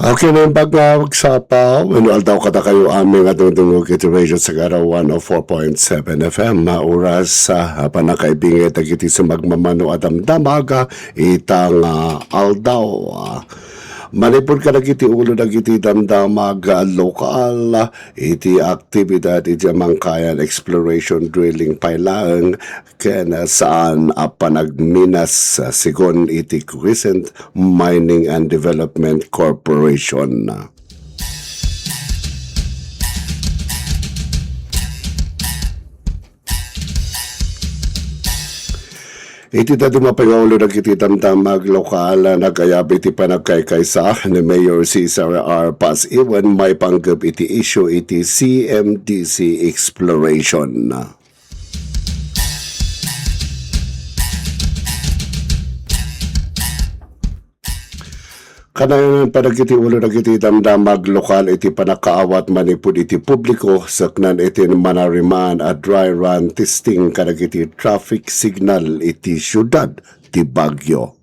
Okay na yung pagkaksapaw. Manual daw kada kayo aming atungtungog iti radio sa Garaw 104.7 FM. Oras sa panakaibingit at iti sa magmamano at damdamaga itang aldaw. Manipod ka nagiti ulo nagiti damdamag lokal iti aktibidad iti Mangkayan Exploration Drilling Pailaang ken saan panagminas sigon iti Crescent Mining and Development Corporation. Iti dati mapangulo na kiti tamtamag lokal na nagayab iti panagkaykaysa ni Mayor Cesar R. Pas-Iwan may panggap iti issue iti CMDC Exploration. Kanayon panagiti ulo nagiti damdamag lokal iti panakaawat manipud iti publiko saknan iti manariman a dry run testing kanagiti traffic signal iti syudad ti Baguio.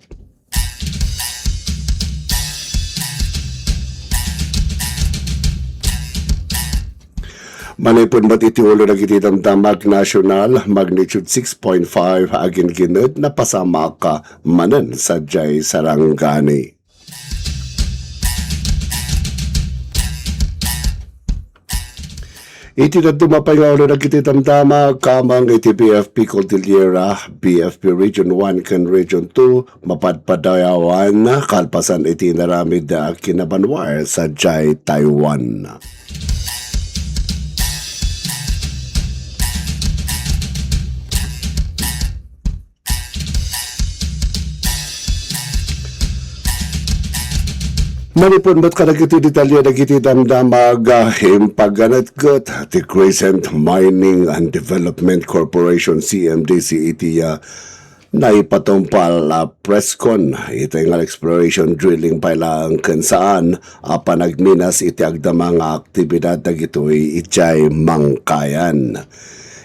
Manipud mat iti ulo nagiti damdamag national magnitude 6.5 agin gined na pasama ka manen sadyay Sarangani. Iti na dumapayalo na kiti tamtama kamang iti BFP Cordillera, BFP Region 1 kan Region 2, mapadpadayawan na kalpasan iti naramid na kinabanwar sa Jai, Taiwan. Manipon ba't ka nagiti detalye nagiti damdamag himpaganatgot ti Crescent Mining and Development Corporation CMDC iti naipatumpal presscon iti nga exploration drilling pailang kansaan panagminas iti agdamang aktibidad dagitoy itjay Mangkayan.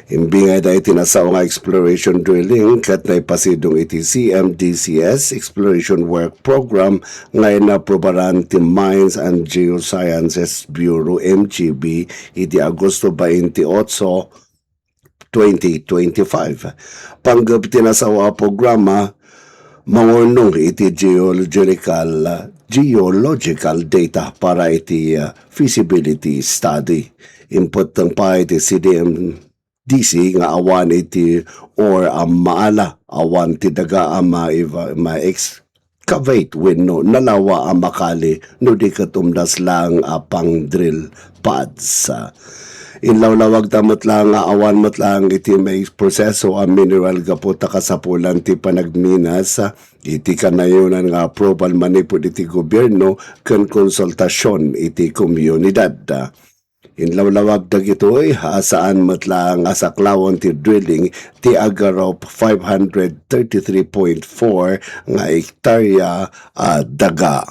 Imbingay da iti nasaw nga exploration drilling kat na ipasidong iti CMDCS Exploration Work Program ngayon na probaran ti Mines and Geosciences Bureau MGB iti Agosto 28, 2025. Panggap ti nasaw programa mangurnong iti geological data para iti feasibility study. Input ng pa iti DC nga awan iti or maala awan ti daga ma-excavate wenno nalawa makali no di katumdas lang pang drill pads. Inlawlawag tamot lang awan mat lang iti may proseso mineral gaputa kasapulan ti panagminas iti kanayunan nga approval manipod iti gobyerno ken konsultasyon iti komunidad. Inlawlawag dagitoy saan matlang asaklawon ti drilling ti agarop 533.4 nga hektarya daga.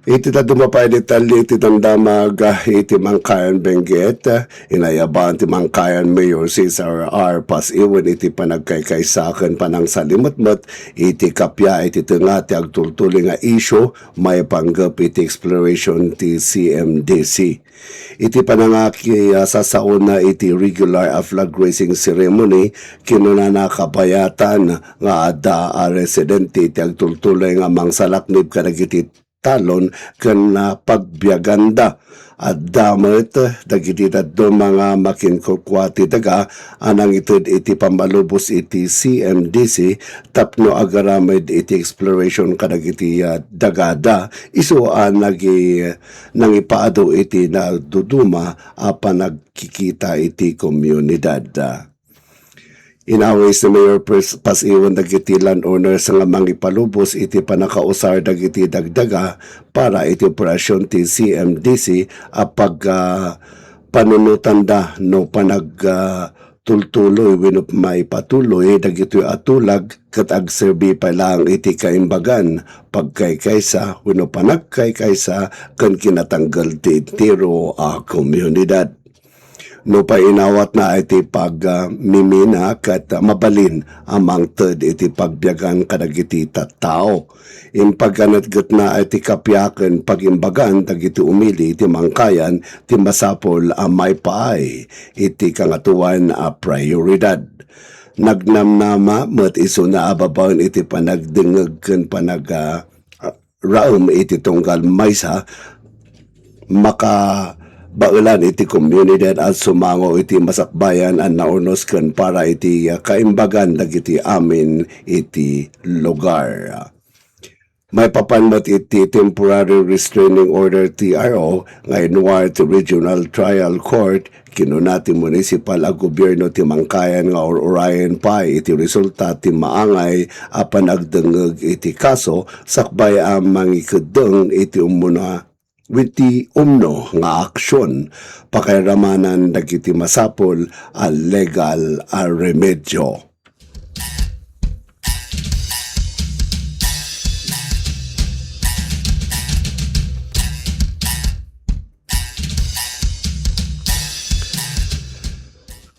Iti na dumapay detalye iti tandamag iti Mangkayan Benguet inayaban ti Mangkayan Mayor Cesar R. Pas-Iwan iti panagkaykaysakan panang salimotmot iti kapya iti tunga ti agtultuli nga isyo may panggap iti exploration ti CMDC. Iti panangaki sasaon na iti regular flag raising ceremony kinunana kabayatan nga ada residente iti agtultuli nga mangsalaknib kadagiti talon ken pagbiaganda at damet dagiti dadto mga makinkukwati daga anang itud iti pambalubos iti CMDC tapno agaramed iti exploration kadagiti dagada isuan nangipaado iti nagduduma panagkikita iti komunidad. Inawis ni Mayor Pas-Iwan dagiti landowners nga mangipalubos iti panakausar dagiti dagdaga para iti operasyon ti CMDC pag panunutanda no tultuloy wenno may patuloy dagitoy atulag ket ag serbi pa lang iti kaimbagan pagkaykaysa wenno panagkaykaysa ken kinatanggal ti entero a komunidad. No pa inawat na iti mimina kat mabalin amang ted iti pagbiagan kadagiti tattao. In pagganatgat na iti kapyaken pagimbagan dagiti umili iti mangkayan ti masapol a may paay iti kangatuan a prioridad. Nagnamnama met iso na ababawn iti panagdengeg ken raom iti tunggal maysa baulan iti komunidad at sumango iti masakbayan ang naunos ken para iti kaimbagan dagiti amin iti lugar. May papanmat iti temporary restraining order TRO nga inuwar ti Regional Trial Court kinunati municipal a gobyerno ti mangkayan nga urayan pa iti resulta ti maangay a panagdengeg iti kaso sakbay ang mangikudeng iti umuna witi umno nga aksyon pakairamanan dagiti masapol a legal a remedyo.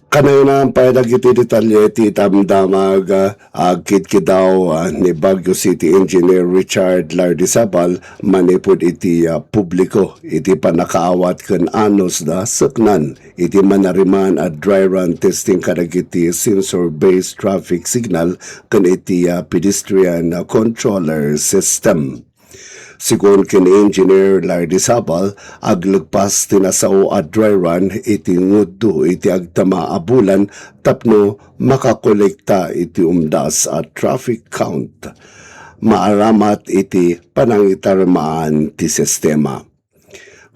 Kanay na ang dagiti detalye ti tamdamag agkit kidaw ni Baguio City Engineer Richard Lardizabal manipod iti publiko iti panakaawat ken anos da seknan iti manariman at dry run testing kadagiti sensor-based traffic signal ken iti pedestrian controller system. Sigon ken Engineer Lardizabal, aglagpas tinasao a dry run iti ngudto iti agtama a bulan tapno makakolekta iti umdas a traffic count. Maaramat iti panangitarmaan ti sistema.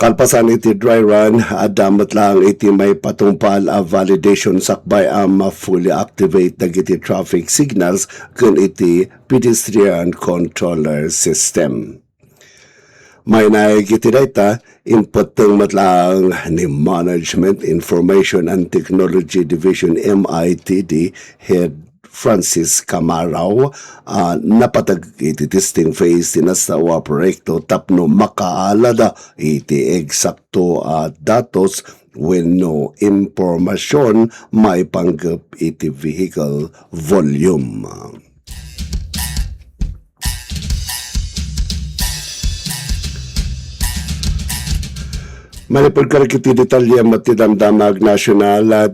Kalpasan iti dry run, adamat lang iti may patungpal a validation sakbay ang fully activate dagiti traffic signals ken iti pedestrian controller system. May naigiti data, inputeng matlang ni Management Information and Technology Division MITD Head Francis Camaraw napatag iti testing phase tinasawa proyekto tapno makaalada iti eksakto datos wenno impormasyon maipanggap iti vehicle volume. Malipod karikiti detalye matidamdamag nasyonal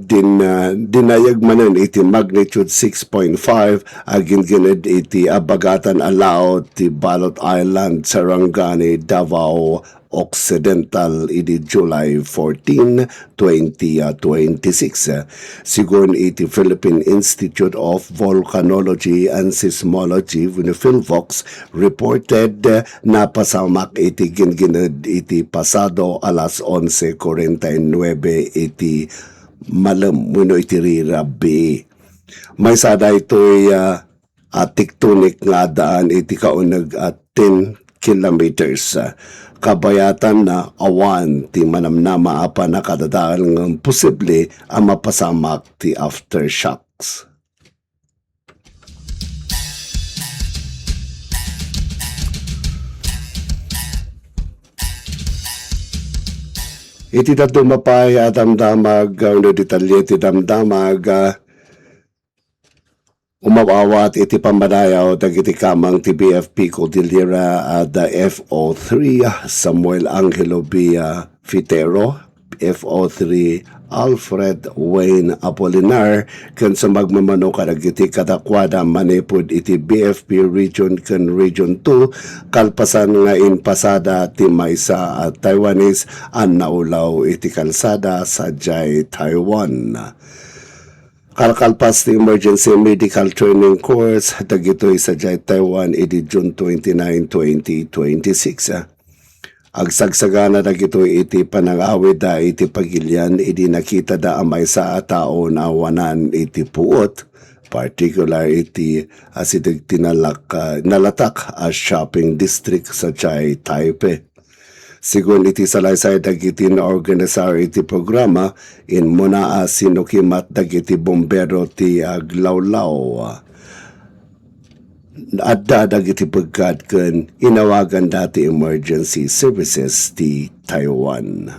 dinayag manen iti magnitude 6.5 agin ginid iti abagatan alao ti Balot Island, Sarangani, Davao Occidental iti July 14, 2026. Sigon iti Philippine Institute of Volcanology and Seismology PhilVox reported na pasamak iti ginginid iti pasado alas 11:49 iti malam muno iti rirabi. May sada ito'y tectonic nga daan iti kaunag at 10 kilometers. Kabayatan na awan ti manamnama apa nakadadaan ng posible ang mapasamak ti aftershocks. Iti dadumapay at damdamag no detalye ti damdamag umawawat iti pambadayaw dagiti kamang ti BFP Cordillera the FO3 Samuel Angelo B. Fitero, FO3 Alfred Wayne Apolinar ken sa magmamano kadagiti kadakwada manipod iti BFP Region ken Region 2 kalpasan nga in pasada ti maysa at Taiwanese an naulaw iti kalsada sa Jai, Taiwan. Kalkalpas ti Emergency Medical Training Course dagitoy sa Jai, Taiwan iti June 29, 2026. Agsagsagana dagitoy iti panangawid da iti pagilyan iti nakita da amay sa tao na wanan iti puot, particular iti asidig nalatak a shopping district sa Jai, Taipei. Sigun iti salaysay dagiti na organisar iti programa in muna sinukimat dagiti bombero ti aglawlaw. Adda dagiti pagkat ken inawagan dati emergency services ti Taiwan.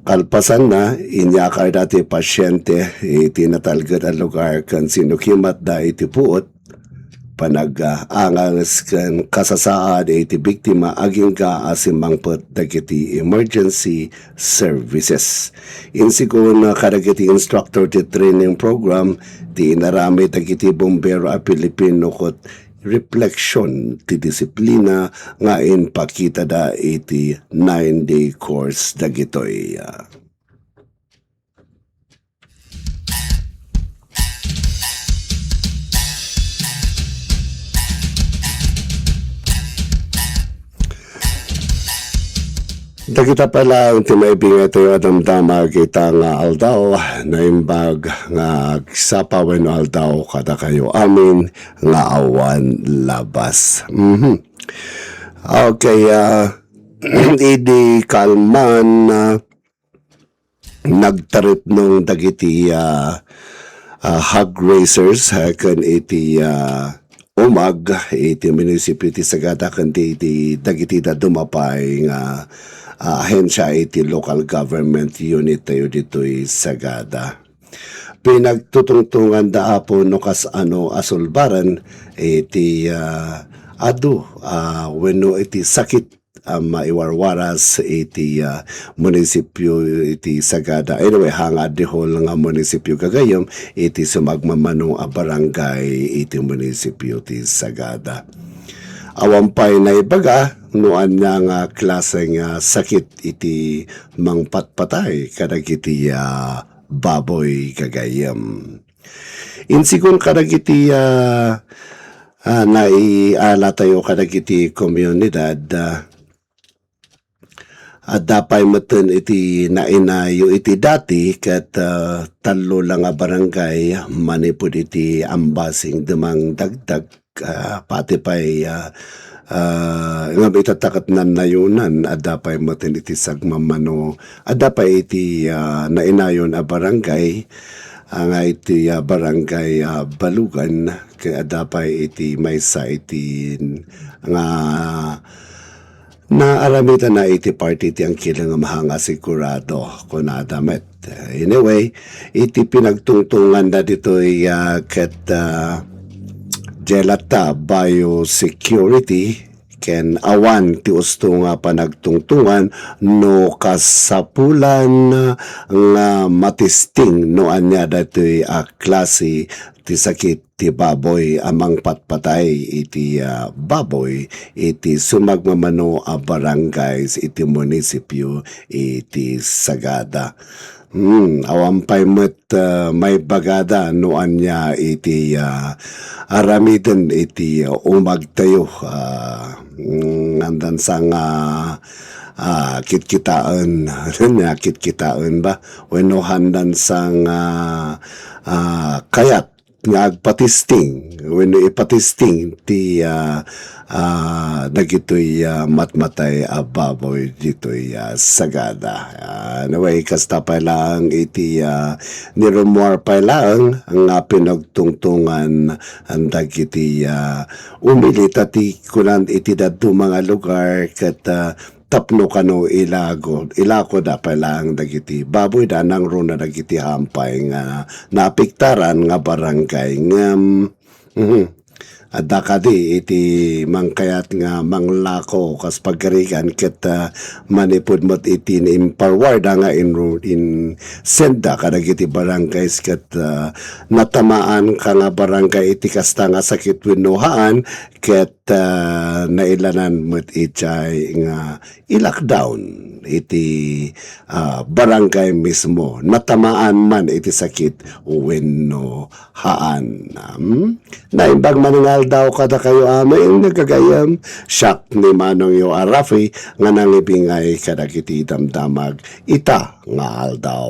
Kalpasan na, inyakar dati pasyente iti natalgad ang lugar kan sinukimat da iti puot, panag-angas kan kasasaad iti biktima aging ka asimangpot dagiti emergency services. Insikon kadagiti instructor ti training program, ti inarami dagiti bombero a Pilipino kot reflection ti disiplina nga pakita da iti 9-day course dagitoy. Dagita pala ang timaibing ito yung adamdamag kita nga aldaw na imbag nga sapawen aldaw kada kayo amin nga awan labas. Okay, idi kalman nagtarip nung dagiti hog racers kan iti umag iti munisipyo ti Sagada kan iti dagiti da dumapay nga ahensya iti local government unit tayo dito'y Sagada. Pinagtutungtungan da po no kas asulbaran iti wenno iti sakit maiwarwaras iti munisipyo iti Sagada. Anyway, hangad dihol nga munisipyo Cagayam iti sumagmamanong barangay iti munisipyo ti Sagada. Awampay na ibaga, noan nga nga klaseng sakit iti mangpatpatay kadagiti baboy Cagayam. Insikon kadagiti naiala tayo kadagiti komunidad dapay meten iti nainayo iti dati kat talo lang barangay manipod iti ambasing demang dagdag pati pa'y nga itatakat na nayunan adapay matin iti sagmamano adapay iti nainayon barangay nga iti barangay Balugan kaya adapay iti maysa iti nga naaramitan na iti party iti ang kilang mahanga sigurado kung nadamet. Anyway, iti pinagtungtungan na dito'y ket Jelata Biosecurity ken awan ti usto nga panagtungtungan no kasapulan nga matisting no anya datoy klase ti sakit ti baboy amang patpatay iti baboy iti sumagmamano barangays iti munisipyo iti Sagada. Awampay met may bagada no anya iti aramiden iti umagtayo andan sang kitkitaan kitkitaan ba wenno handan sang kayat nga agpatisting wenno ipatisting ti dagitoy matmatay baboy ditoy Sagada. Anyway, kasta pa lang iti nirumuar pa lang ang pinagtungtungan ang dagiti umilita ti kunan iti dadu mga lugar kat tapno kano ilako da pa lang dagiti baboy da nang runa dagiti hampay nga napiktaran nga barangay nga dakadi iti mangkayat nga manglako kas pagkarikan ket manipod mot iti imparward nga in senda kadagiti barangays ket natamaan ka nga barangay iti kasta nga sakit wennohaan ket nailanan mot itay nga i-lockdown iti barangay mismo natamaan man iti sakit wenno haan. Naimbag maningal daw kada kayo amin nagagayam siyak ni Manong Yo Arafi nga nangibingay kadagiti damdamag ita nga aldaw.